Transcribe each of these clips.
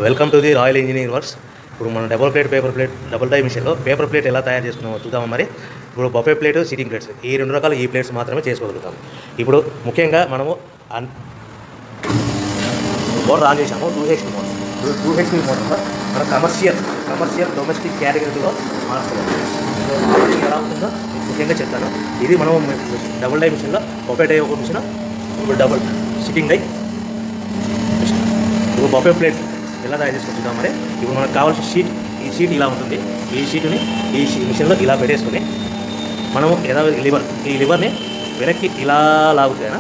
Welcome to the royal engineering works. ఇప్పుడు మనం paper plate double die మిషన్లో paper plate ఎలా తయారు చేసుకున్నామో చూద్దాం. మరి ఇప్పుడు బఫే ప్లేట్, సిట్టింగ్ ప్లేట్స్, ఈ రెండు రకాల ఈ ప్లేట్స్ మాత్రమే చేసుకోగలుగుతాం. ఇప్పుడు ముఖ్యంగా మనము మోటార్ ఆన్ చేసాము, 2HP మోటార్. 2HP మోటార్లో మన కమర్షియల్ డొమెస్టిక్ కేటగిరీలో మార్చుకోవాలి. ఎలా ఉంటుందో ముఖ్యంగా చెప్తాను. ఇది మనం డబుల్ డై మిషన్లో బఫే డై ఒక మిషన్, ఇప్పుడు డబుల్ సిట్టింగ్ డై మిషన్. ఇప్పుడు బఫే ప్లేట్ ఎలా తయారు చేసుకుంటున్నాం. మరి ఇప్పుడు మనకు కావాల్సిన షీట్, ఈ షీట్ ఇలా ఉంటుంది. ఈ షీట్ని ఈ మిషన్లో ఇలా పెట్టేసుకొని మనము ఈ లివర్ని వెనక్కి ఇలా లాగుతాయినా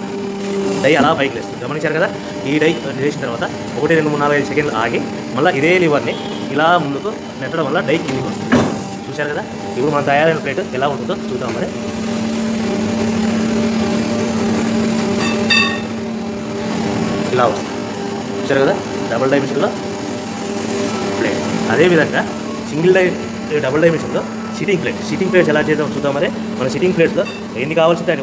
డై అలా పైకి లేస్తుంది. గమనించారు కదా. ఈ డై చేసిన తర్వాత 1, 2, 3, 4, 5 సెకండ్లు ఆగి మళ్ళీ ఇదే లివర్ని ఇలా ముందుకు నెట్టడం వల్ల డై కిందికి వస్తుంది. చూశారు కదా. ఇప్పుడు మనం తయారైన ప్లేట్ ఎలా ఉంటుందో చూద్దాం. మరి ఇలా వస్తుంది. చూశారు కదా. డబుల్ డై మిషన్లో ప్లేట్. అదేవిధంగా సింగిల్ డై డబుల్ డై మిషన్లో సిట్టింగ్ ప్లేట్స్ ఎలా చేద్దాం చూద్దాం. మరి మన సిట్టింగ్ ప్లేట్స్లో ఎన్ని కావాల్సింటే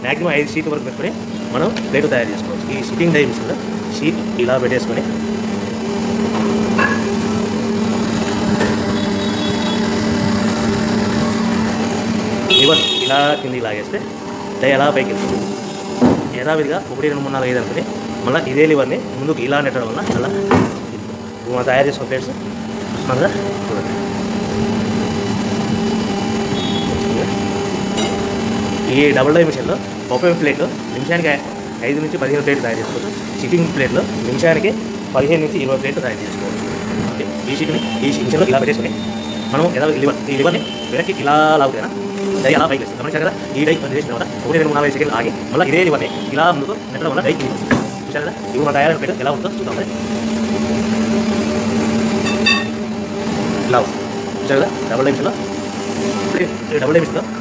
మ్యాక్సిమం 5 షీట్ వరకు పెట్టుకొని మనం ప్లేట్ తయారు చేసుకోవచ్చు. ఈ సిట్టింగ్ డై మిషన్లో షీట్ ఇలా పెట్టేసుకొని లివర్ ఇలా కిందికి లాగేస్తే డై అలా పైకి వెళ్తుంది. యథావిధిగా 1, 2, 3, 4, 5 అనుకుని మళ్ళీ ఇదే లివర్ని ముందుకు ఇలా నెట్టడం వల్ల అలా మనం తయారు చేసుకున్న ప్లేట్స్ చూస్తున్నాం. చూడండి. ఈ డబుల్ డై మిషన్లో బఫే ప్లేట్లో నిమిషానికి 5 నుంచి 15 ప్లేట్లు తయారు చేసుకోవచ్చు. సిట్టింగ్ ప్లేట్లో నిమిషానికి 15 నుంచి 20 ప్లేట్లు తయారు చేసుకోవచ్చు. ఓకే. ఈ మిషన్లో ఇలా పెట్టేసుకొని మనం ఈ లివర్ని వెనక్కి ఇలా లాగుతాయినా డై అలా పైకి వేస్తుంది. గమనించారు కదా. ఈ డై చేసిన తర్వాత 1, 2, 3, 4, 5 సెకండ్లు ఆగి మళ్ళీ ఇదే లివర్ని ఇలా ముందుకు నెట్టడం వల్ల డై కిందికి వస్తుంది. చూశారు కదా. ఇప్పుడు మన తయారైన ప్లేట్ ఎలా ఉంటుందో చూద్దాం. ఇలా వస్తుంది. చూశారు కదా. డబుల్ డై మిషన్లో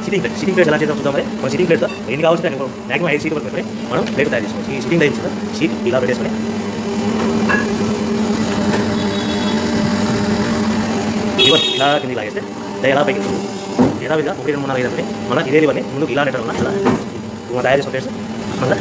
సిట్టింగ్ ప్లేట్ ఎలా చేద్దాం చూద్దాం. మరి మన సిట్టింగ్ ప్లేట్తో ఎన్ని కావాల్సింటే మ్యాక్సిమం 5 షీట్ వరకు పెట్టుకొని మనం ప్లేట్ తయారు చేసుకోవచ్చు. ఈ సిట్టింగ్ డై మిషన్లో షీట్ ఇలా పెట్టేసుకొని లివర్ ఇలా కిందికి లాగేస్తే డై ఎలా పైకి వెళ్తుంది. యథావిధిగా 1, 2, 3, 4, 5 అనుకుని మళ్ళీ ఇదే లివర్ని ముందుకు ఇలా నెట్టడం వల్ల అలా తయారు చేసుకున్న ప్లేట్స్ మళ్ళీ